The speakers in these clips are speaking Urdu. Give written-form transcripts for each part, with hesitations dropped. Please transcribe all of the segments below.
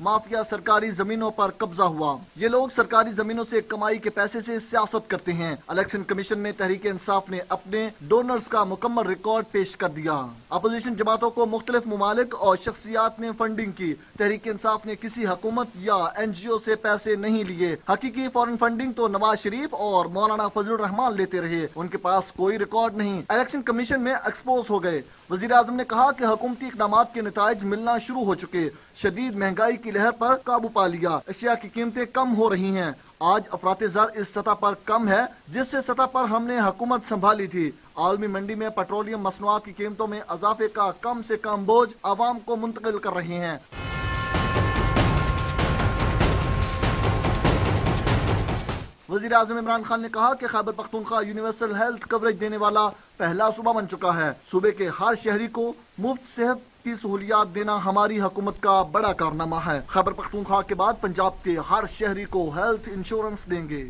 مافیا سرکاری زمینوں پر قبضہ ہوا۔ یہ لوگ سرکاری زمینوں سے کمائی کے پیسے سے سیاست کرتے ہیں۔ الیکشن کمیشن میں تحریک انصاف نے اپنے ڈونرز کا مکمل ریکارڈ پیش کر دیا۔ اپوزیشن جماعتوں کو مختلف ممالک اور شخصیات نے فنڈنگ کی۔ تحریک انصاف نے کسی حکومت یا این جی او سے پیسے نہیں لیے۔ حقیقی فورن فنڈنگ تو نواز شریف اور مولانا فضل الرحمان لیتے رہے، ان کے پاس کوئی ریکارڈ نہیں۔ الیکشن کمیشن میں ایکسپوز ہو گئے۔ وزیر اعظم نے کہا کہ حکومتی اقدامات کے نتائج ملنا شروع ہو چکے، شدید مہنگائی کی لہر پر قابو پا لیا، اشیاء کی قیمتیں کم ہو رہی ہیں۔ آج افراط زر اس سطح پر کم ہے جس سے سطح پر ہم نے حکومت سنبھالی تھی۔ عالمی منڈی میں پیٹرولیم مصنوعات کی قیمتوں میں اضافے کا کم سے کم بوجھ عوام کو منتقل کر رہے ہیں۔ وزیر اعظم عمران خان نے کہا کہ Khyber Pakhtunkhwa universal health coverage دینے والا پہلا صوبہ بن چکا ہے۔ صوبے کے ہر شہری کو مفت صحت کی سہولیات دینا ہماری حکومت کا بڑا کارنامہ ہے۔ خیبر پختونخوا کے بعد پنجاب کے ہر شہری کو ہیلتھ انشورنس دیں گے۔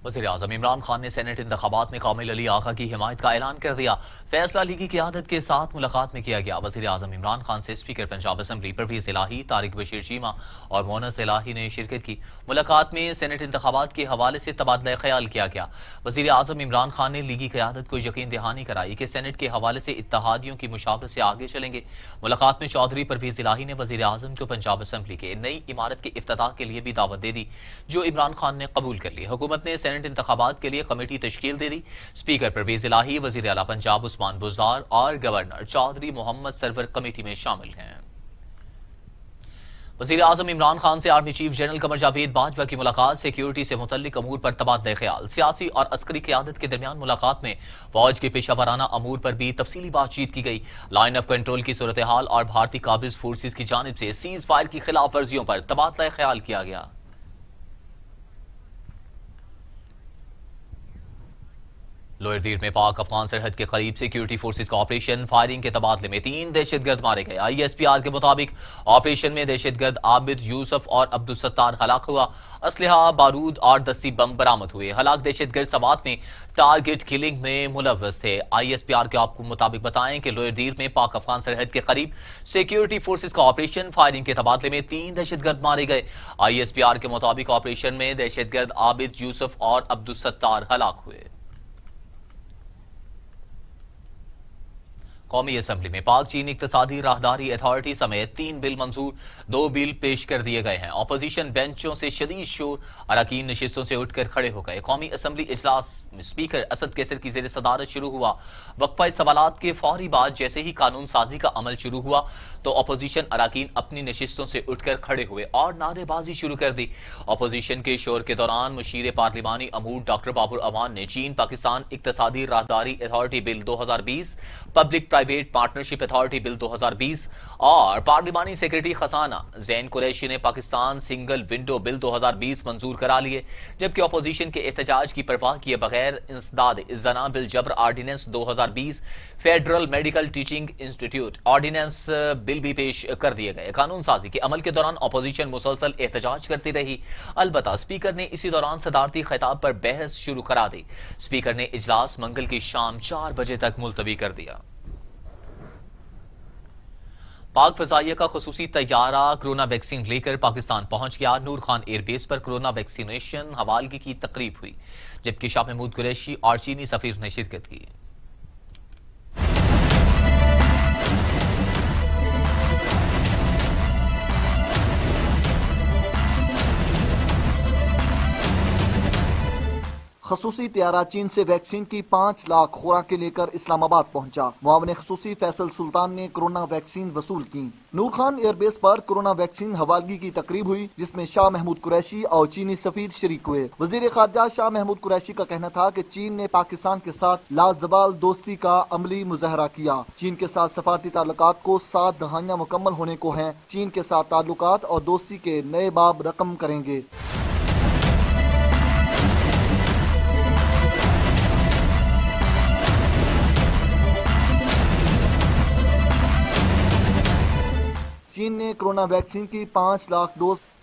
وزیر اعظم عمران خان نے سینٹ انتخابات میں کامل علی آغا کی حمایت کا اعلان کر دیا۔ فیصلہ علی کی قیادت کے ساتھ ملاقات میں کیا گیا۔ وزیر اعظم عمران خان سے اسپیکر پنجاب اسمبلی پرویز الہی، طارق بشیر چیمہ اور مونس الہی نے شرکت کی۔ ملاقات میں سینٹ انتخابات کے حوالے سے تبادلہ خیال کیا گیا۔ وزیر اعظم عمران خان نے لیگی قیادت کو یقین دہانی کرائی کہ سینٹ کے حوالے سے اتحادیوں کی مشاورت سے آگے چلیں گے۔ ملاقات میں چودھری پرویز الہی نے وزیر اعظم کو پنجاب اسمبلی کے نئی عمارت کے افتتاح کے لیے بھی دعوت دے دی، جو عمران خان نے قبول کر لی۔ حکومت نے سینٹ انتخابات کے لیے کمیٹی تشکیل دے دی۔ اسپیکر پرویز الہی، وزیر اعلیٰ پنجاب عثمان بزدار اور گورنر چودھری محمد سرور کمیٹی میں شامل ہیں۔ وزیر اعظم عمران خان سے army chief general Qamar Javed Bajwa کی ملاقات، سیکیورٹی سے متعلق امور پر تبادلہ خیال۔ سیاسی اور عسکری قیادت کے درمیان ملاقات میں فوج کے پیشہ ورانہ امور پر بھی تفصیلی بات چیت کی گئی۔ لائن آف کنٹرول کی صورتحال اور بھارتی قابض فورسز کی جانب سے سیز فائر کی خلاف ورزیوں پر تبادلہ خیال کیا گیا۔ لوئر دیر میں پاک افغان سرحد کے قریب سیکیورٹی فورسز کا آپریشن، فائرنگ کے تبادلے میں 3 دہشت گرد مارے گئے۔ آئی ایس پی آر کے مطابق آپریشن میں دہشت گرد عابد یوسف اور عبدالستار ہلاک ہوا۔ اسلحہ، بارود اور دستی بم برآمد ہوئے۔ ہلاک دہشت گرد سوات میں ٹارگٹ کلنگ میں ملوث تھے۔ آئی ایس پی آر کے آپ کو مطابق بتائیں کہ لوئر دیر میں پاک افغان سرحد کے قریب سیکیورٹی فورسز کا آپریشن، فائرنگ کے تبادلے میں 3 دہشت گرد مارے گئے۔ آئی ایس پی آر کے مطابق آپریشن میں دہشت گرد عابد یوسف اور عبدالستار ہلاک ہوئے۔ قومی اسمبلی میں پاک چین اقتصادی راہداری اتھارٹی سمیت 3 بل منظور، 2 بل پیش کر دیے گئے ہیں۔ اپوزیشن بینچوں سے شدید شور، اراکین نشستوں سے اٹھ کر کھڑے ہو گئے۔ قومی اسمبلی اجلاس میں اسپیکر اسد کیسر کی زیر صدارت شروع ہوا۔ وقفہ سوالات کے فوری بعد جیسے ہی قانون سازی کا عمل شروع ہوا تو اپوزیشن اراکین اپنی نشستوں سے اٹھ کر کھڑے ہوئے اور نعرے بازی شروع کر دی۔ اپوزیشن کے شور کے دوران مشیر پارلیمانی امور ڈاکٹر بابر امان نے چین پاکستان اقتصادی راہداری اتھارٹی بل 2020، پبلک پرائیویٹ پارٹنرشپ اتھارٹی بل 2020 اور پارلیمانی سیکرٹری خزانہ زین قریشی نے پاکستان سنگل ونڈو بل 2020 منظور کرا لیے، جبکہ اپوزیشن کے احتجاج کی پرواہ کیے بغیر انسداد زنا بالجبر ordinance 2020، federal medical teaching institute ordinance bill بھی پیش کر دیے گئے۔ قانون سازی کے عمل کے دوران اپوزیشن مسلسل احتجاج کرتی رہی، البتہ اسپیکر نے اسی دوران صدارتی خطاب پر بحث شروع کرا دی۔ اسپیکر نے اجلاس منگل کی شام 4 بجے تک ملتوی کر دیا۔ پاک فضائیہ کا خصوصی طیارہ کرونا ویکسین لے کر پاکستان پہنچ گیا۔ نور خان ایئر بیس پر کرونا ویکسینیشن حوالگی کی تقریب ہوئی، جبکہ شاہ محمود قریشی اور چینی سفیر نے شرکت کی۔ خصوصی طیارہ چین سے ویکسین کی 5 لاکھ خوراکیں لے کر اسلام آباد پہنچا۔ معاون خصوصی فیصل سلطان نے کرونا ویکسین وصول کی۔ نور خان ایئر بیس پر کرونا ویکسین حوالگی کی تقریب ہوئی، جس میں شاہ محمود قریشی اور چینی سفیر شریک ہوئے۔ وزیر خارجہ شاہ محمود قریشی کا کہنا تھا کہ چین نے پاکستان کے ساتھ لازوال دوستی کا عملی مظاہرہ کیا۔ چین کے ساتھ سفارتی تعلقات کو 7 دہائیاں مکمل ہونے کو ہیں۔ چین کے ساتھ تعلقات اور دوستی کے نئے باب رقم کریں گے۔ چین نے کرونا ویکسین کی 5 لاکھ ڈوز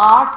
8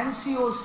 NCOC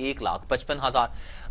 1,55,000,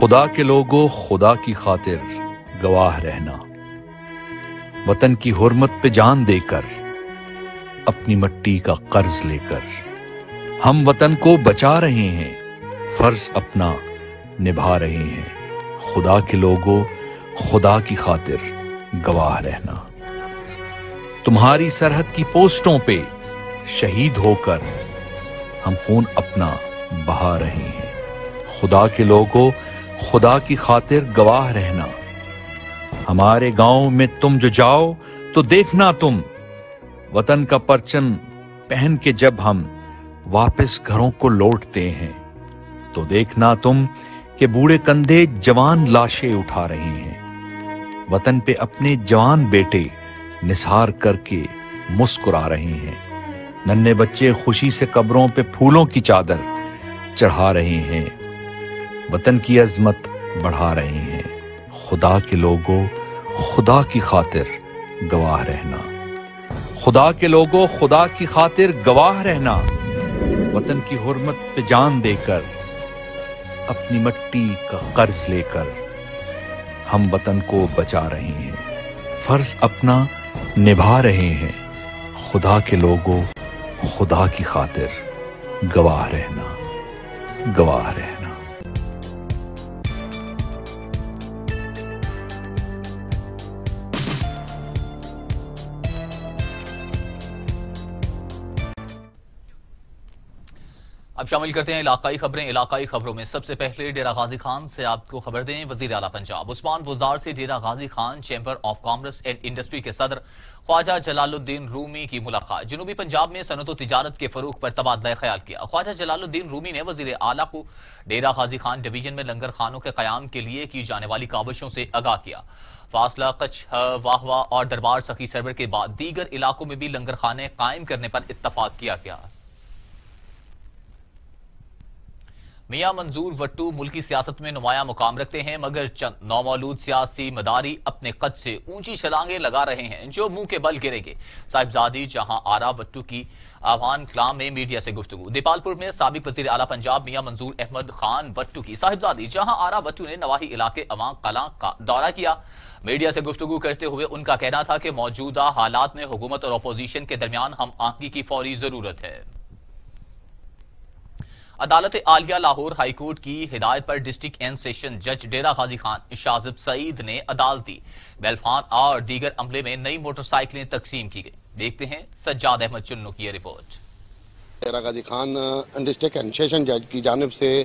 خدا کے لوگوں، خدا کی خاطر گواہ رہنا، وطن کی حرمت پہ جان دے کر، اپنی مٹی کا قرض لے کر ہم وطن کو بچا رہے ہیں، فرض اپنا نبھا رہے ہیں۔ خدا کے لوگوں، خدا کی خاطر گواہ رہنا، تمہاری سرحد کی پوسٹوں پہ شہید ہو کر ہم خون اپنا بہا رہے ہیں۔ خدا کے لوگوں، خدا کی خاطر گواہ رہنا، ہمارے گاؤں میں تم جو جاؤ تو دیکھنا تم وطن کا پرچم پہن کے جب ہم واپس گھروں کو لوٹتے ہیں تو دیکھنا تم کہ بوڑھے کندھے جوان لاشیں اٹھا رہے ہیں، وطن پہ اپنے جوان بیٹے نثار کر کے مسکرا رہے ہیں، ننھے بچے خوشی سے قبروں پہ پھولوں کی چادر چڑھا رہے ہیں، وطن کی عظمت بڑھا رہے ہیں۔ خدا کے لوگوں، خدا کی خاطر گواہ رہنا، خدا کے لوگوں، خدا کی خاطر گواہ رہنا، وطن کی حرمت پہ جان دے کر، اپنی مٹی کا قرض لے کر ہم وطن کو بچا رہے ہیں، فرض اپنا نبھا رہے ہیں۔ خدا کے لوگوں، خدا کی خاطر گواہ رہنا، گواہ رہنا۔ اب شامل کرتے ہیں علاقائی خبریں۔ علاقائی خبروں میں سب سے پہلے ڈیرہ غازی خان سے آپ کو خبر دیں۔ وزیر اعلیٰ پنجاب عثمان بزدار سے Dera Ghazi Khan chamber of commerce and industry کے صدر خواجہ جلال الدین رومی کی ملاقات۔ جنوبی پنجاب میں صنعت و تجارت کے فروغ پر تبادلہ خیال کیا۔ خواجہ جلال الدین رومی نے وزیر اعلیٰ کو ڈیرہ غازی خان ڈویژن میں لنگر خانوں کے قیام کے لیے کی جانے والی کاوشوں سے آگاہ کیا۔ فاصلہ کچھ، واہوا اور دربار سخی سرور کے بعد دیگر علاقوں میں بھی لنگر خانے قائم کرنے پر اتفاق کیا گیا۔ میاں منظور وٹو ملکی سیاست میں نمایاں مقام رکھتے ہیں، مگر چند نومولود سیاسی مداری اپنے قد سے اونچی چھلانگیں لگا رہے ہیں جو منہ کے بل گریں گے۔ صاحبزادی جہاں آرا وٹو کی آوان کلام میں میڈیا سے گفتگو۔ دیپال پور میں سابق وزیر اعلیٰ پنجاب میاں منظور احمد خان وٹو کی صاحبزادی جہاں آرا وٹو نے نواحی علاقے عوام کلاں کا دورہ کیا۔ میڈیا سے گفتگو کرتے ہوئے ان کا کہنا تھا کہ موجودہ حالات میں حکومت اور اپوزیشن کے درمیان ہم آہنگی کی فوری ضرورت ہے۔ عدالت عالیہ لاہور ہائی کورٹ کی ہدایت پر ڈسٹرکٹ اینڈ سیشن جج ڈیرہ غازی خان شاذب سعید نے عدالتی بیلفان اور دیگر عملے میں نئی موٹر سائیکلیں تقسیم کی گئی۔ دیکھتے ہیں سجاد احمد چنو کی یہ report. Dera Ghazi Khan district and session جج کی جانب سے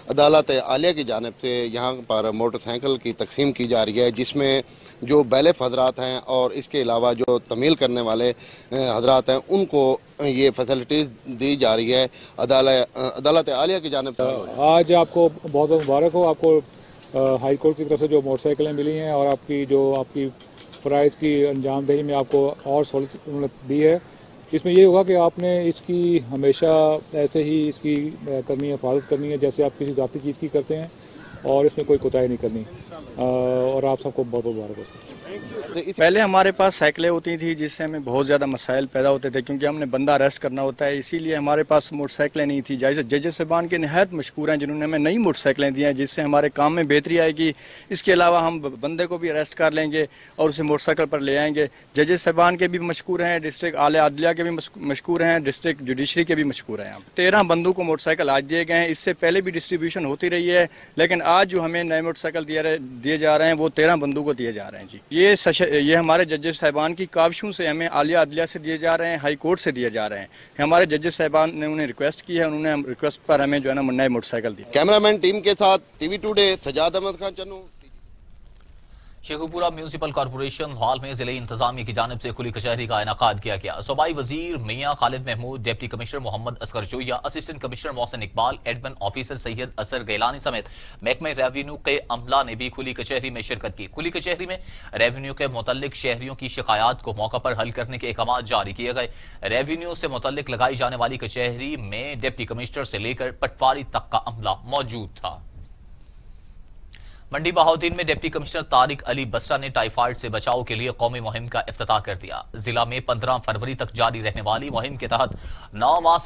عدالت عالیہ کی جانب سے یہاں پر موٹر سائیکل کی تقسیم کی جا رہی ہے، جس میں جو بیلف حضرات ہیں اور اس کے علاوہ جو تعمیل کرنے والے حضرات ہیں ان کو یہ فیسلٹیز دی جا رہی ہے عدالت عالیہ کی جانب سے۔ آج آپ کو بہت بہت مبارک ہو، آپ کو ہائی کورٹ کی طرف سے جو موٹر سائیکلیں ملی ہیں اور آپ کی فرائض کی انجام دہی میں آپ کو اور سہولت دی ہے۔ اس میں یہ ہوگا کہ آپ نے اس کی ہمیشہ ایسے ہی اس کی کرنی ہے، حفاظت کرنی ہے جیسے آپ کسی ذاتی چیز کی کرتے ہیں، اور اس میں کوئی کوتاہی نہیں کرنی، اور آپ سب کو بہت بہت مبارک ہو۔ پہلے ہمارے پاس سائیکلیں ہوتی تھیں جس سے ہمیں بہت زیادہ مسائل پیدا ہوتے تھے، کیونکہ ہم نے بندہ اریسٹ کرنا ہوتا ہے، اسی لیے ہمارے پاس موٹر سائیکلیں نہیں تھیں۔ جیسے ججز صاحبان کے نہایت مشکور ہیں جنہوں نے ہمیں نئی موٹر سائیکلیں دی ہیں، جس سے ہمارے کام میں بہتری آئے گی۔ اس کے علاوہ ہم بندے کو بھی اریسٹ کر لیں گے اور اسے موٹر سائیکل پر لے آئیں گے۔ ججز صاحبان کے بھی مشکور ہیں، ڈسٹرکٹ اعلیٰ عدلیہ کے بھی مشکور ہیں، ڈسٹرکٹ جوڈیشری کے بھی مشکور ہیں۔ 13 بندوں کو موٹر سائیکل آج دیے گئے ہیں، اس سے پہلے بھی ڈسٹریبیوشن ہوتی رہی ہے، لیکن آج جو ہمیں نئے موٹر سائیکل دیے جا رہے ہیں وہ 13 بندوں کو دیے جا رہے ہیں۔ جی یہ ہمارے ججز صاحبان کی کاوشوں سے ہمیں عالیہ عدلیہ سے دیے جا رہے ہیں، ہائی کورٹ سے دیے جا رہے ہیں۔ ہمارے ججز صاحبان نے انہیں ریکویسٹ کی ہے، انہوں نے ریکویسٹ پر ہمیں جو ہے نا نئے موٹر سائیکل دی۔ کیمرامین ٹیم کے ساتھ ٹی وی ٹوڈے سجاد احمد خان چنو۔ شیخوپورہ میونسپل کارپوریشن ہال میں ضلعی انتظامیہ کی جانب سے کھلی کچہری کا انعقاد کیا گیا۔ صوبائی وزیر میاں خالد Mahmood, deputy commissioner Muhammad Asghar جویہ، assistant commissioner محسن اقبال، ایڈمن آفیسر سید اثر گیلانی سمیت محکمہ ریونیو کے عملہ نے بھی کھلی کچہری میں شرکت کی۔ کھلی کچہری میں ریونیو کے متعلق شہریوں کی شکایات کو موقع پر حل کرنے کے احکامات جاری کیے گئے۔ ریونیو سے متعلق لگائی جانے والی کچہری میں ڈپٹی کمشنر سے لے کر پٹواری تک کا عملہ موجود تھا۔ منڈی بہاؤدین میں ڈپٹی کمشنر طارق علی بسرا نے ٹائیفائڈ سے بچاؤ کے لیے قومی مہم کا افتتاح کر دیا۔ ضلع میں 15 فروری تک جاری رہنے والی مہم کے تحت 9 ماہ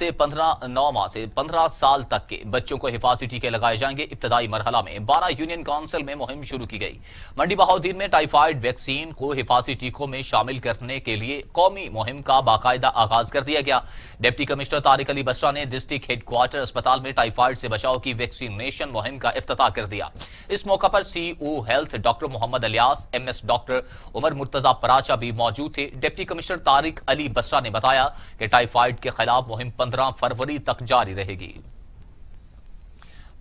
سے 15 سال تک کے بچوں کو حفاظتی ٹیکے لگائے جائیں گے۔ ابتدائی مرحلہ میں 12 یونین کونسل میں مہم شروع کی گئی۔ منڈی بہاؤدین میں ٹائیفائڈ ویکسین کو حفاظتی ٹیکوں میں شامل کرنے کے لیے قومی مہم کا باقاعدہ آغاز کر دیا گیا۔ ڈپٹی کمشنر طارق علی بسرا نے ڈسٹرکٹ ہیڈ کوارٹر اسپتال میں ٹائیفائڈ سے بچاؤ کی ویکسینیشن مہم کا افتتاح کر دیا۔ اس موقع پر سی او ہیلتھ ڈاکٹر محمد الیاس، ایم ایس ڈاکٹر عمر مرتضی پراچا بھی موجود تھے۔ ڈپٹی کمشنر طارق علی بسرا نے بتایا کہ ٹائیفائڈ کے خلاف مہم 15 فروری تک جاری رہے گی۔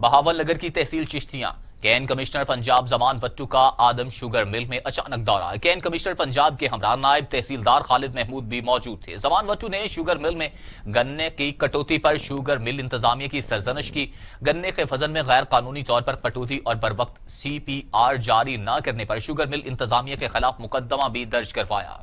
بہاول نگر کی تحصیل چشتیاں کین کمشنر پنجاب زمان وٹو کا آدم شوگر مل میں اچانک دورہ۔ کین کمشنر پنجاب کے ہمراہ نائب تحصیلدار خالد محمود بھی موجود تھے۔ زمان وٹو نے شوگر مل میں گنے کی کٹوتی پر شوگر مل انتظامیہ کی سرزنش کی۔ گنے کے وزن میں غیر قانونی طور پر کٹوتی اور بروقت CPR جاری نہ کرنے پر شوگر مل انتظامیہ کے خلاف مقدمہ بھی درج کروایا۔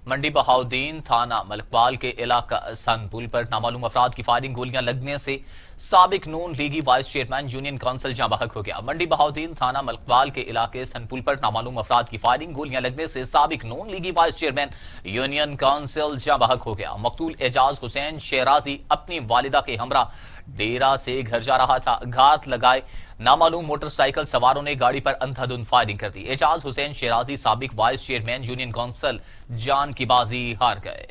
منڈی بہاؤدین تھانہ ملکپال کے علاقہ سن پل پر نامعلوم افراد کی فائرنگ گولیاں لگنے سے سابق نون لیگی وائس چیئرمین یونین کونسل جاں بحق ہو گیا۔ منڈی بہاؤدین تھانہ ملکپال کے علاقے سن پل پر نامعلوم افراد کی فائرنگ گولیاں لگنے سے سابق نون لیگی وائس چیئرمین یونین کونسل جاں بحق ہو گیا۔ مقتول اعجاز حسین شیرازی اپنی والدہ کے ہمراہ ڈیرہ سے گھر جا رہا تھا۔ گھات لگائے نامعلوم موٹر سائیکل سواروں نے گاڑی پر اندھادھند فائرنگ کر دی۔ اعجاز حسین شیرازی سابق وائس چیئرمین یونین کونسل جان کی بازی ہار گئے۔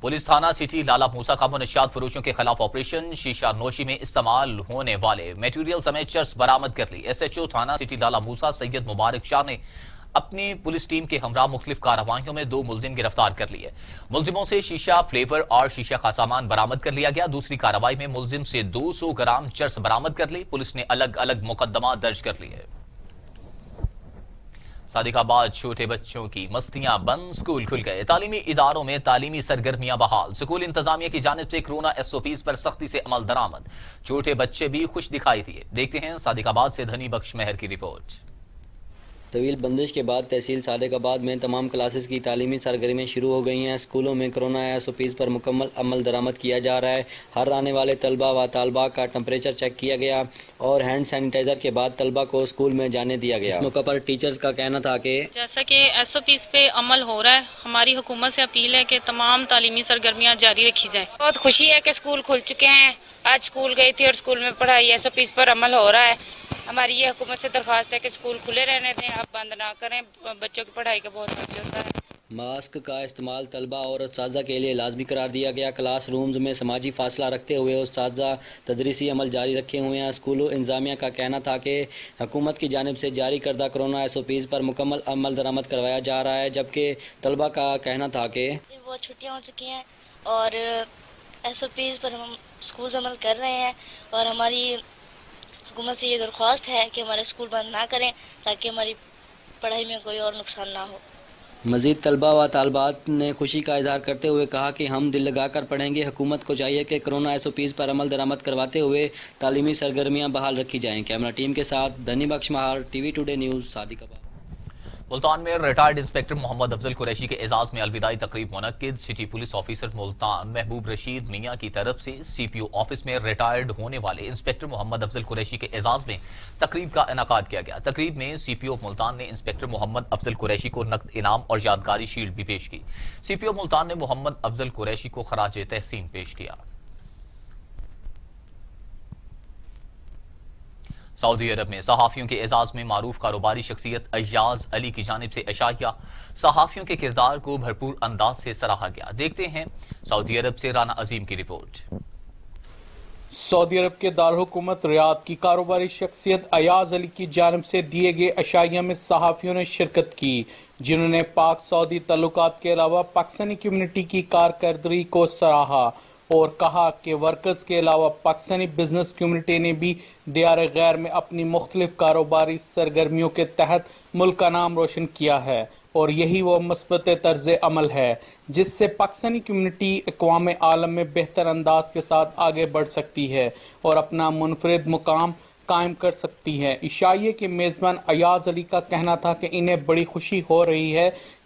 پولیس تھانہ سٹی لالا موسیٰ کا منشیات فروشوں کے خلاف آپریشن شیشہ نوشی میں استعمال ہونے والے میٹیریل سمیت چرس برآمد کر لی۔ SHO تھانہ سٹی لالا موسیٰ سید مبارک شاہ نے اپنی پولیس ٹیم کے ہمراہ مختلف کارروائیوں میں 2 ملزم گرفتار کر لیے۔ ملزموں سے شیشہ فلیور اور شیشہ کا سامان برآمد کر لیا گیا۔ دوسری کارروائی میں ملزم سے 200 گرام چرس برآمد کر لی۔ پولیس نے الگ الگ مقدمہ درج کر لیے۔ صادق آباد چھوٹے بچوں کی مستیاں بند، سکول کھل گئے۔ تعلیمی اداروں میں تعلیمی سرگرمیاں بحال۔ سکول انتظامیہ کی جانب سے کورونا SOPs پر سختی سے عمل درآمد۔ چھوٹے بچے بھی خوش دکھائی دیے۔ دیکھتے ہیں صادق آباد سے دھنی بخش مہر کی رپورٹ۔ طویل بندش کے بعد تحصیل صادق آباد میں تمام کلاسز کی تعلیمی سرگرمیاں شروع ہو گئی ہیں۔ اسکولوں میں کورونا SOPs پر مکمل عمل درآمد کیا جا رہا ہے۔ ہر آنے والے طلبہ و طالبات کا ٹمپریچر چیک کیا گیا اور ہینڈ سینیٹائزر کے بعد طلبہ کو اسکول میں جانے دیا گیا۔ اس موقع پر ٹیچرز کا کہنا تھا کہ جیسا کہ SOPs پہ عمل ہو رہا ہے، ہماری حکومت سے اپیل ہے کہ تمام تعلیمی سرگرمیاں جاری رکھی جائیں۔ بہت خوشی ہے کہ اسکول کھل چکے ہیں۔ آج اسکول گئی تھی اور اسکول میں پڑھائی SOPs پر عمل ہو رہا ہے۔ ہماری یہ حکومت سے درخواست ہے کہ اسکول کھلے رہنے دیں، آپ بند نہ کریں، بچوں کی پڑھائی کا بہت خرچ ہوتا ہے۔ ماسک کا استعمال طلبہ اور اساتذہ کے لیے لازمی قرار دیا گیا۔ کلاس رومز میں سماجی فاصلہ رکھتے ہوئے اساتذہ تدریسی عمل جاری رکھے ہوئے ہیں۔ اسکولوں انتظامیہ کا کہنا تھا کہ حکومت کی جانب سے جاری کردہ کورونا SOPs پر مکمل عمل درآمد کروایا جا رہا ہے، جبکہ طلبہ کا کہنا تھا کہ بہت چھٹیاں ہو چکی ہیں اور SOPs پر ہم اسکول عمل کر رہے ہیں اور ہماری حکومت سے یہ درخواست ہے کہ ہمارے اسکول بند نہ کریں تاکہ ہماری پڑھائی میں کوئی اور نقصان نہ ہو۔ مزید طلبہ و طالبات نے خوشی کا اظہار کرتے ہوئے کہا کہ ہم دل لگا کر پڑھیں گے۔ حکومت کو چاہیے کہ کورونا SOPs پر عمل درآمد کرواتے ہوئے تعلیمی سرگرمیاں بحال رکھی جائیں۔ کیمرہ ٹیم کے ساتھ دھنی بخش مہار، TV ٹوڈے نیوز، صادق آباد۔ ملتان میں ریٹائرڈ انسپیکٹر محمد افضل قریشی کے اعزاز میں الوداعی تقریب منعقد۔ سٹی پولیس آفیسر ملتان محبوب رشید میاں کی طرف سے CPO آفس میں ریٹائرڈ ہونے والے انسپیکٹر محمد افضل قریشی کے اعزاز میں تقریب کا انعقاد کیا گیا۔ تقریب میں CPO ملتان نے انسپیکٹر محمد افضل قریشی کو نقد انعام اور یادگاری شیلڈ بھی پیش کی۔ CPO ملتان نے محمد افضل قریشی کو خراج تحسین پیش کیا۔ سعودی عرب میں صحافیوں کے اعزاز میں معروف کاروباری شخصیت ایاز علی کی جانب سے عشائیہ صحافیوں کے کردار کو بھرپور انداز سے سراہا گیا۔ دیکھتے ہیں سعودی عرب سے رانا عظیم کی رپورٹ۔ سعودی عرب کے دارالحکومت ریاض کی کاروباری شخصیت ایاز علی کی جانب سے دیے گئے عشائیہ میں صحافیوں نے شرکت کی، جنہوں نے پاک سعودی تعلقات کے علاوہ پاکستانی کمیونٹی کی کارکردگی کو سراہا اور کہا کہ ورکرز کے علاوہ پاکستانی بزنس کمیونٹی نے بھی دیار غیر میں اپنی مختلف کاروباری سرگرمیوں کے تحت ملک کا نام روشن کیا ہے اور یہی وہ مثبت طرز عمل ہے جس سے پاکستانی کمیونٹی اقوام عالم میں بہتر انداز کے ساتھ آگے بڑھ سکتی ہے اور اپنا منفرد مقام قائم کر سکتی ہے۔ عشائیے کے میزبان ایاز علی کا کہنا تھا کہ انہیں بڑی خوشی ہو رہی ہے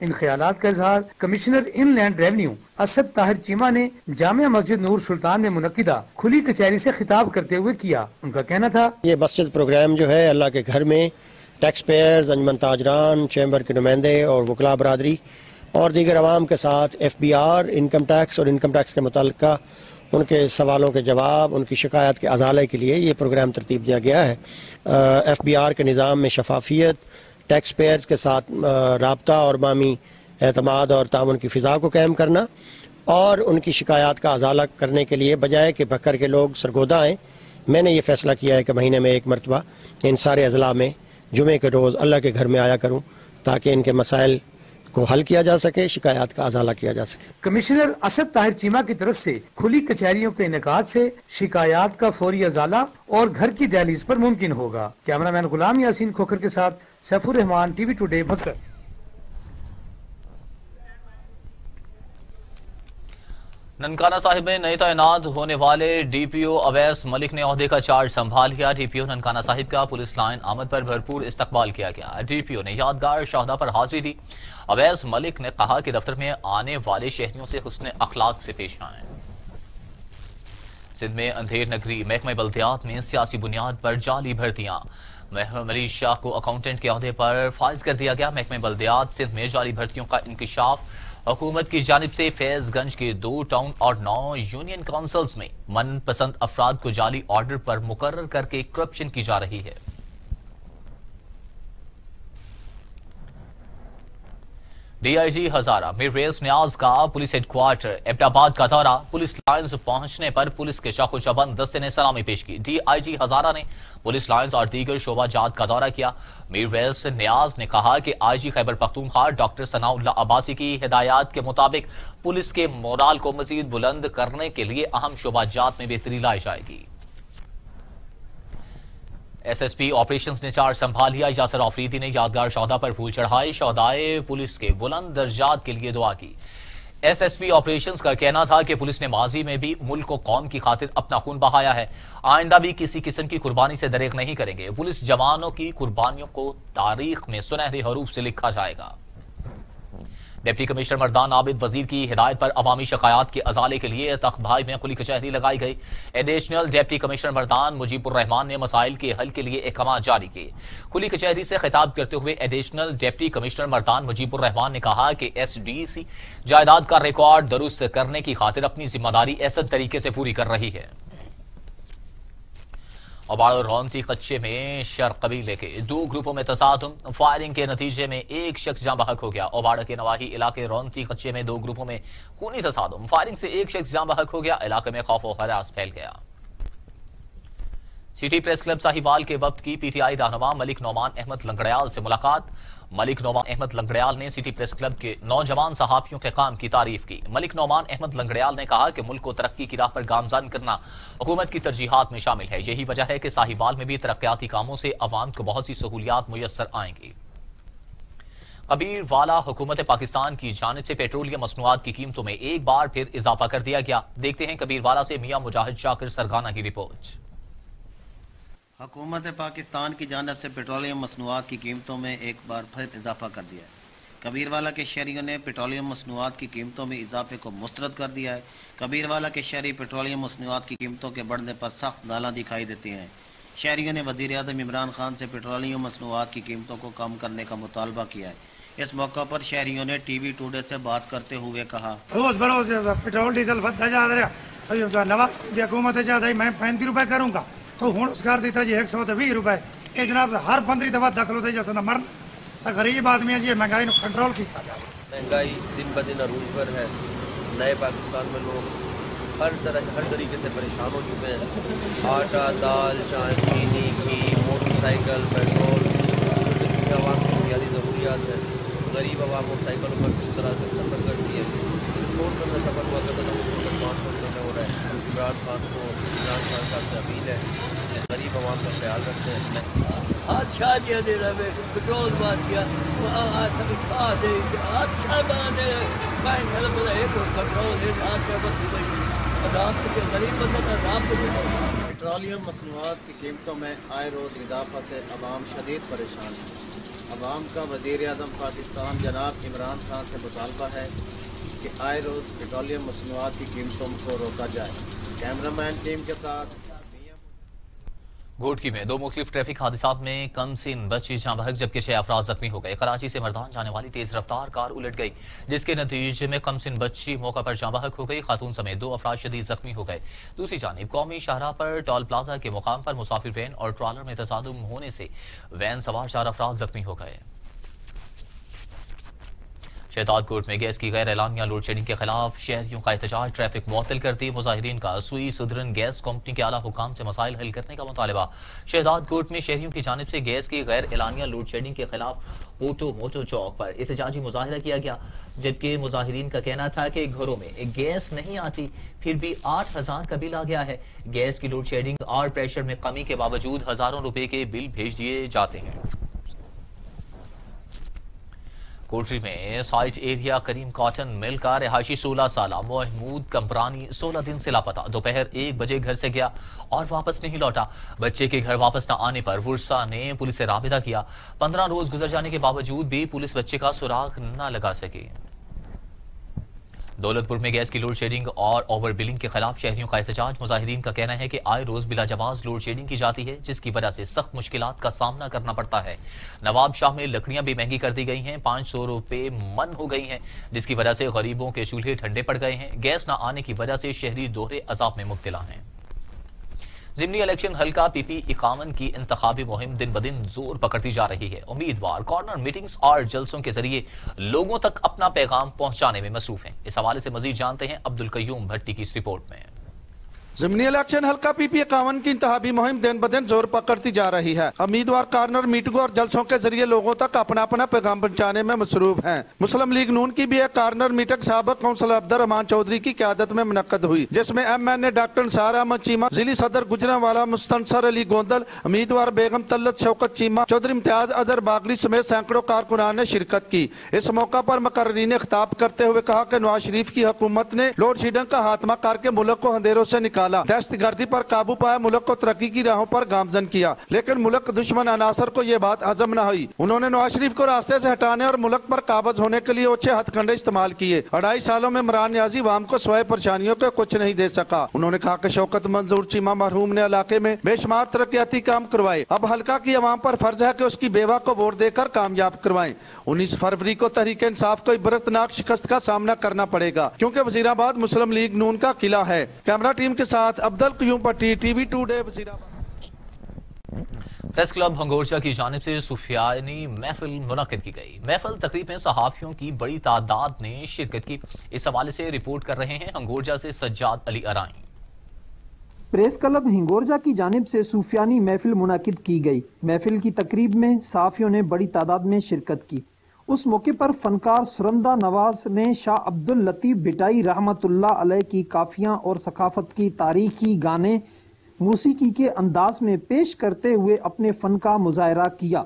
ان خیالات کا اظہار کمشنر ان لینڈ ریونیو اسد طاہر چیمہ نے جامع مسجد نور سلطان میں منعقدہ کھلی کچہری سے خطاب کرتے ہوئے کیا. ان کا کہنا تھا یہ مسجد پروگرام جو ہے اللہ کے گھر میں ٹیکس پیئرز، انجمن تاجران، چیمبر کے نمائندے اور وکلاء برادری اور دیگر عوام کے ساتھ FBR انکم ٹیکس اور انکم ٹیکس کے متعلقہ ان کے سوالوں کے جواب، ان کی شکایات کے ازالے کے لیے یہ پروگرام ترتیب دیا گیا ہے. FBR کے نظام میں شفافیت، ٹیکس پیئرز کے ساتھ رابطہ اور باہمی اعتماد اور تعاون کی فضا کو قائم کرنا اور ان کی شکایات کا ازالہ کرنے کے لیے بجائے کہ بکر کے لوگ سرگودہ آئیں، میں نے یہ فیصلہ کیا ہے کہ مہینے میں ایک مرتبہ ان سارے اضلاع میں جمعے کے روز اللہ کے گھر میں آیا کروں تاکہ ان کے مسائل کو حل کیا جا سکے، شکایات کا ازالہ کیا جا سکے. کمشنر اسد طاہر چیمہ کی طرف سے کھلی کچہریوں کے انعقاد سے شکایات کا فوری ازالہ اور گھر کی دہلیز پر ممکن ہوگا. کیمرہ مین غلام یاسین کھوکھر کے ساتھ سیف الرحمان، TV ٹوڈے، بھکر. ننکانہ صاحب میں نئے تعینات ہونے والے DPO اویس ملک نے عہدے کا چارج سنبھال لیا. DPO ننکانہ صاحب کا پولیس لائن آمد پر بھرپور استقبال کیا گیا. DPO نے یادگار شہدا پر حاضری دی. اویس ملک نے کہا کہ دفتر میں آنے والے شہریوں سے حسن اخلاق سے پیش آئیں. سندھ میں اندھیر نگری محکمہ بلدیات میں سیاسی بنیاد پر جعلی بھرتیاں. محمد علی شاہ کو اکاؤنٹنٹ کے عہدے پر فائز کر دیا گیا. محکمہ بلدیات سندھ میں جعلی بھرتیوں کا انکشاف حکومت کی جانب سے فیض گنج کے 2 ٹاؤن اور 9 یونین کونسلز میں من پسند افراد کو جعلی آرڈر پر مقرر کر کے کرپشن کی جا رہی ہے. DIG ہزارہ میرویس نیاز کا پولیس ہیڈ کوارٹر ایبٹ آباد کا دورہ. پولیس لائنز پہنچنے پر پولیس کے شاخ و شبند دستے نے سلامی پیش کی. DIG ہزارہ نے پولیس لائنز اور دیگر شعبہ جات کا دورہ کیا. میرویس نیاز نے کہا کہ IG خیبر پختونخوا ڈاکٹر ثناء اللہ عباسی کی ہدایات کے مطابق پولیس کے مورال کو مزید بلند کرنے کے لیے اہم شعبہ جات میں بہتری لائی جائے گی. SSP آپریشنز نے چارج سنبھال لیا. یاسر آفریدی نے یادگار شہدا پر پھول چڑھائے. شہدائے پولیس کے بلند درجات کے لیے دعا کی. SSP آپریشنز کا کہنا تھا کہ پولیس نے ماضی میں بھی ملک و قوم کی خاطر اپنا خون بہایا ہے. آئندہ بھی کسی قسم کی قربانی سے دریغ نہیں کریں گے. پولیس جوانوں کی قربانیوں کو تاریخ میں سنہرے حروف سے لکھا جائے گا. ڈپٹی کمشنر مردان عابد وزیر کی ہدایت پر عوامی شکایات کے ازالے کے لیے تخت بھائی میں کھلی کچہری لگائی گئی. ایڈیشنل ڈپٹی کمشنر مردان مجیب الرحمان نے مسائل کے حل کے لیے احکامات جاری کیے. کھلی کچہری سے خطاب کرتے ہوئے ایڈیشنل ڈپٹی کمشنر مردان مجیب الرحمان نے کہا کہ SDC جائیداد کا ریکارڈ درست کرنے کی خاطر اپنی ذمہ داری ایسے طریقے سے پوری کر رہی ہے. اوباڑہ رونتی قچے میں شر قبیلے کے 2 گروپوں میں تصادم. فائرنگ کے نتیجے میں ایک شخص جاں بحق ہو گیا. اوباڑہ کے نواحی علاقے رونتی قچے میں 2 گروپوں میں خونی تصادم. فائرنگ سے ایک شخص جاں بحق ہو گیا. علاقے میں خوف و ہراس پھیل گیا. سٹی پریس کلب ساہیوال کے وفد کی PTI رہنما ملک نعمان احمد لنگڑیال سے ملاقات. ملک نعمان احمد لنگڑیال نے سٹی پریس کلب کے نوجوان صحافیوں کے کام کی تعریف کی. ملک نعمان احمد لنگڑیال نے کہا کہ ملک کو ترقی کی راہ پر گامزن کرنا حکومت کی ترجیحات میں شامل ہے. یہی وجہ ہے کہ ساہیوال میں بھی ترقیاتی کاموں سے عوام کو بہت سی سہولیات میسر آئیں گی. کبیر والا حکومت پاکستان کی جانب سے پیٹرولیم مصنوعات کی قیمتوں میں ایک بار پھر اضافہ کر دیا گیا. دیکھتے ہیں کبیر والا سے میاں مجاہد شاکر سرگانہ کی رپورٹ. حکومت پاکستان کی جانب سے پیٹرولیم مصنوعات کی قیمتوں میں ایک بار پھر اضافہ کر دیا ہے. کبیروالا کے شہریوں نے پیٹرولیم مصنوعات کی قیمتوں میں اضافے کو مسترد کر دیا ہے. کبیروالا کے شہری پیٹرولیم مصنوعات کی قیمتوں کے بڑھنے پر سخت نالاں دکھائی دیتے ہیں. شہریوں نے وزیر اعظم عمران خان سے پیٹرولیم مصنوعات کی قیمتوں کو کم کرنے کا مطالبہ کیا ہے. اس موقع پر شہریوں نے TV ٹوڈے سے بات کرتے ہوئے کہا روز بروز پیٹرول ڈیزل بڑھتا جا رہا. نواز حکومت چاہتا ہے میں 35 روپے کروں گا تو ہوں اس کر دیتا جی 120 روپے. یہ جناب ہر 15 دفعہ دخل ہوتے جیسے نہ مرن سا غریب آدمی ہے جی مہنگائی کو کنٹرول کیا جائے. مہنگائی دن بدن عروج پر ہے. نئے پاکستان میں لوگ ہر طریقے سے پریشان ہو چکے ہیں. آٹا دال چائے چینی گھی موٹر سائیکل پیٹرول جو عوام کی بنیادی ضروریات ہیں. غریب عوام موٹر سائیکلوں پر کس طرح سے سفر کرتی ہے. 100 روپے میں سفر ہوا کرتا تھا 500 روپے میں ہو رہا ہے. عمران خان صاحب سے اپیل ہے غریب عوام کا خیال رکھتے ہیں. اچھا جی دے رہے پٹرول بات کیا سبھی کھا دے اچھا بانے میں بولا ایک کنٹرول ہے آج بس آرام کے غریب بندہ کا آرام کو. پیٹرولیم مصنوعات کی قیمتوں میں آئے روز اضافہ سے عوام شدید پریشان ہے. عوام کا وزیر اعظم پاکستان جناب عمران خان سے مطالبہ ہے کہ آئے روز پیٹرولیم مصنوعات کی قیمتوں کو روکا جائے. کیمرامین ٹیم کے ساتھ گھوٹکی میں 2 مختلف ٹریفک حادثات میں کم سن بچی جاں بحق جبکہ 6 افراد زخمی ہو گئے. کراچی سے مردان جانے والی تیز رفتار کار الٹ گئی جس کے نتیجے میں کم سن بچی موقع پر جاں بحق ہو گئی. خاتون سمیت 2 افراد شدید زخمی ہو گئے. دوسری جانب قومی شاہراہ پر ٹول پلازا کے مقام پر مسافر وین اور ٹرالر میں تصادم ہونے سے وین سوار 4 افراد زخمی ہو گئے. شہزاد کوٹ میں گیس کی غیر اعلانیہ لوڈ شیڈنگ کے خلاف شہریوں کا احتجاج. ٹریفک معطل کرتی مظاہرین کا سوئی سدرن گیس کمپنی کے اعلیٰ حکام سے مسائل حل کرنے کا مطالبہ. شہزاد کوٹ میں شہریوں کی جانب سے گیس کی غیر اعلانیہ لوڈ شیڈنگ کے خلاف موٹو چوک پر احتجاجی مظاہرہ کیا گیا جبکہ مظاہرین کا کہنا تھا کہ گھروں میں گیس نہیں آتی پھر بھی 8,000 کا بل آ گیا ہے. گیس کی لوڈ شیڈنگ اور پریشر میں کمی کے باوجود ہزاروں روپے کے بل بھیج دیے جاتے ہیں. کوٹری میں سائٹ ایریا کریم کاٹن مل کا رہائشی 16 سالہ محمود کمپرانی 16 دن سے لاپتہ. دوپہر 1 بجے گھر سے گیا اور واپس نہیں لوٹا. بچے کے گھر واپس نہ آنے پر ورثاء نے پولیس سے رابطہ کیا. 15 روز گزر جانے کے باوجود بھی پولیس بچے کا سراغ نہ لگا سکی. دولت پور میں گیس کی لوڈ شیڈنگ اور اوور بلنگ کے خلاف شہریوں کا احتجاج. مظاہرین کا کہنا ہے کہ آئے روز بلا جواز لوڈ شیڈنگ کی جاتی ہے جس کی وجہ سے سخت مشکلات کا سامنا کرنا پڑتا ہے. نواب شاہ میں لکڑیاں بھی مہنگی کر دی گئی ہیں. 500 روپے من ہو گئی ہیں جس کی وجہ سے غریبوں کے چولہے ٹھنڈے پڑ گئے ہیں. گیس نہ آنے کی وجہ سے شہری دوہرے عذاب میں مبتلا ہیں. ضمنی الیکشن حلقہ پی پی 51 کی انتخابی مہم دن بدن زور پکڑتی جا رہی ہے. امیدوار کارنر میٹنگز اور جلسوں کے ذریعے لوگوں تک اپنا پیغام پہنچانے میں مصروف ہیں. اس حوالے سے مزید جانتے ہیں عبدالقیوم بھٹی کی اس رپورٹ میں. ضمنی الیکشن حلقہ پی پی 51 کی انتخابی مہم دن بدن زور پکڑتی جا رہی ہے. امیدوار کارنر میٹنگوں اور جلسوں کے ذریعے لوگوں تک اپنا پیغام پہنچانے میں مصروف ہیں. مسلم لیگ نون کی بھی ایک کارنر میٹنگ سابق کونسلر عبدالرحمان چودھری کی قیادت میں منعقد ہوئی جس میں ایم این اے ڈاکٹر نثار احمد چیمہ، ضلعی صدر گجرانوالہ مستنصر علی گوندل، امیدوار بیگم طلت شوکت چیمہ، چودھری امتیاز اظہر باغری سمیت سینکڑوں کارکنان نے شرکت کی. اس موقع پر مقررین نے خطاب کرتے ہوئے کہا کہ نواز شریف کی حکومت نے لوڈ شیڈنگ کا خاتمہ کر کے ملک کو اندھیروں سے نکالا، دہشت گردی پر قابو پایا، ملک کو ترقی کی راہوں پر گامزن کیا، لیکن ملک دشمن عناصر کو یہ بات ہضم نہ ہوئی. انہوں نے نواز شریف کو راستے سے ہٹانے اور ملک پر قابض ہونے کے لیے اوچھے ہتھ کنڈے استعمال کیے. 2.5 سالوں میں عمران نیازی عوام کو سوائے پریشانیوں کے کچھ نہیں دے سکا. انہوں نے کہا کہ شوکت منظور چیمہ مرحوم نے علاقے میں بے شمار ترقیاتی کام کروائے. اب حلقہ کی عوام پر فرض ہے کہ اس کی بیوہ کو ووٹ دے کر کامیاب کروائیں. 19 فروری کو تحریک انصاف کو عبرتناک شکست کا سامنا کرنا پڑے گا کیونکہ وزیرآباد مسلم لیگ نون کا قلعہ ہے. کیمرہ ٹیم کے ساتھ Abdul Qayyum Bhatti, T V today, Wazirabad. Press club ہنگورچہ کی جانب سے صوفیانی محفل منعقد کی گئی. محفل تقریب میں صحافیوں کی بڑی تعداد نے شرکت کی. اس حوالے سے رپورٹ کر رہے ہیں ہنگورچہ سے سجاد علی ارائیں. پریس کلب ہنگورجہ کی جانب سے صوفیانی محفل منعقد کی گئی. محفل کی تقریب میں صحافیوں نے بڑی تعداد میں شرکت کی. اس موقع پر فنکار سرندہ نواز نے شاہ عبداللطیف بھٹائی رحمت اللہ علیہ کی کافیاں اور ثقافت کی تاریخی گانے موسیقی کے انداز میں پیش کرتے ہوئے اپنے فن کا مظاہرہ کیا.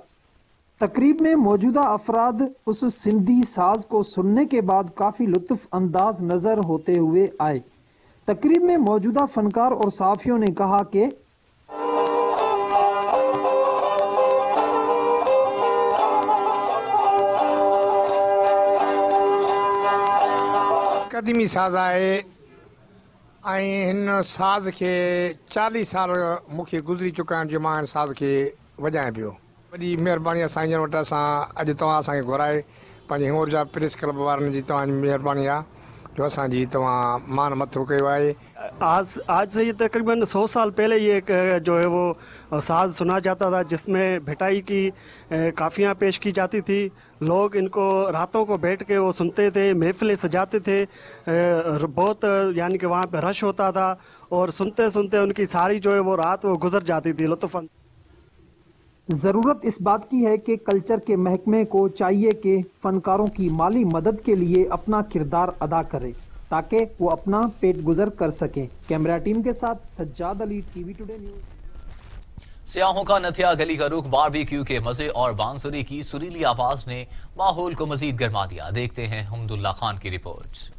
تقریب میں موجودہ افراد اس سندھی ساز کو سننے کے بعد کافی لطف انداز نظر ہوتے ہوئے آئے. تقریب میں موجودہ فنکار اور صحافیوں نے کہا کہ قدیمی ساز ہے ان ساز کے 40 سال مجھے گزری چکا جو میں ساز کے وجائیں پیو. وڈی مہربانی سائیں وٹ اج تواں اساں کے گھرائے پنجے ہنگورجہ پریس کلب والن جی تواں مہربانی ہے جو اساں جی تواں مان متھو کیو ہے. آج سے یہ تقریباً 100 سال پہلے یہ جو ہے وہ ساز سنا جاتا تھا جس میں بھٹائی کی کافیاں پیش کی جاتی تھی. لوگ ان کو راتوں کو بیٹھ کے وہ سنتے تھے، محفلیں سجاتے تھے. بہت یعنی کہ وہاں پہ رش ہوتا تھا اور سنتے سنتے ان کی ساری جو ہے وہ رات وہ گزر جاتی تھی لطف. ضرورت اس بات کی ہے کہ کلچر کے محکمے کو چاہیے کہ فنکاروں کی مالی مدد کے لیے اپنا کردار ادا کرے تاکہ وہ اپنا پیٹ گزر کر سکیں. کیمرہ ٹیم کے ساتھ سجاد علی، ٹی وی ٹوڈے نیوز. سیاحوں کا نتھیا گلی کا رخ باربیکیو کے مزے اور بانسری کی سریلی آواز نے ماحول کو مزید گرما دیا. دیکھتے ہیں حمداللہ خان کی رپورٹ.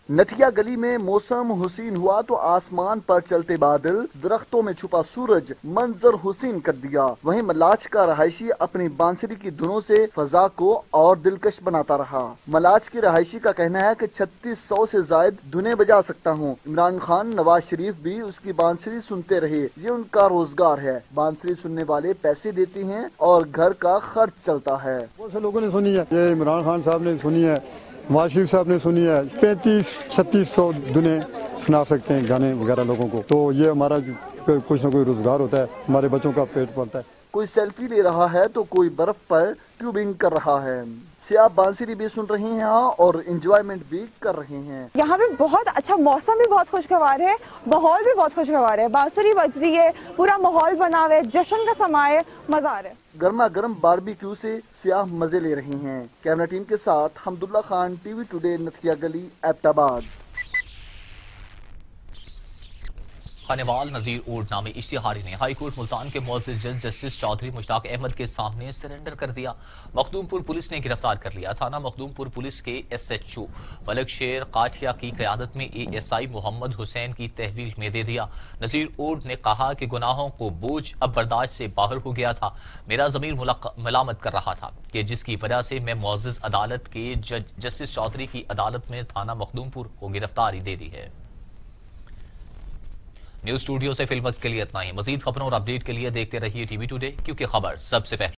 نتھیا گلی میں موسم حسین ہوا تو آسمان پر چلتے بادل، درختوں میں چھپا سورج منظر حسین کر دیا۔ وہیں ملاچ کا رہائشی اپنی بانسری کی دھنوں سے فضا کو اور دلکش بناتا رہا۔ ملاچ کی رہائشی کا کہنا ہے کہ 3600 سے زائد دھنیں بجا سکتا ہوں۔ عمران خان، نواز شریف بھی اس کی بانسری سنتے رہے، یہ ان کا روزگار ہے۔ بانسری سننے والے پیسے دیتے ہیں اور گھر کا خرچ چلتا ہے۔ بہت سے لوگوں نے سنی ہے، یہ عمران خان صاحب نے سنی ہے، نواز شریف صاحب نے سنی ہے، 3500-3600 دنیں سنا سکتے ہیں گانے وغیرہ لوگوں کو، تو یہ ہمارا کچھ نہ کوئی روزگار ہوتا ہے، ہمارے بچوں کا پیٹ پلتا ہے۔ کوئی سیلفی لے رہا ہے تو کوئی برف پر ٹیوبنگ کر رہا ہے۔ سیاح بانسری بھی سن رہے ہیں اور انجوائمنٹ بھی کر رہے ہیں۔ یہاں پہ بہت اچھا موسم بھی بہت خوشگوار ہے، ماحول بھی بہت خوشگوار ہے، بانسری بج رہی ہے، پورا ماحول بنا ہوا ہے، جشن کا سما ہے، مزہ آ رہا ہے۔ گرما گرم باربیکیو سے سیاح مزے لے رہے ہیں۔ کیمرہ ٹیم کے ساتھ Hamdullah Khan, T V today, Nathia گلی، ایبٹ آباد۔ خانوال نذیر اوڈ نامی اشتہاری نے ہائی کورٹ ملتان کے معزز جج جسٹس چودھری مشتاق احمد کے سامنے سرنڈر کر دیا۔ مخدوم پور پولیس نے گرفتار کر لیا۔ تھانہ مخدوم پور پولیس کے SHO ملک شیر قاٹھیا کی قیادت میں ASI محمد حسین کی تحویل میں دے دیا۔ نذیر اوڈ نے کہا کہ گناہوں کو بوجھ اب برداشت سے باہر ہو گیا تھا، میرا ضمیر ملامت کر رہا تھا کہ جس کی وجہ سے میں معزز عدالت کے جج جسٹس چودھری کی عدالت میں تھانہ مخدوم پور کو گرفتاری دے دی ہے۔ نیوز اسٹوڈیو سے فی الوقت کے لیے اتنا ہی۔ مزید خبروں اور اپڈیٹ کے لیے دیکھتے رہیے ٹی وی ٹوڈے، کیونکہ خبر سب سے پہلے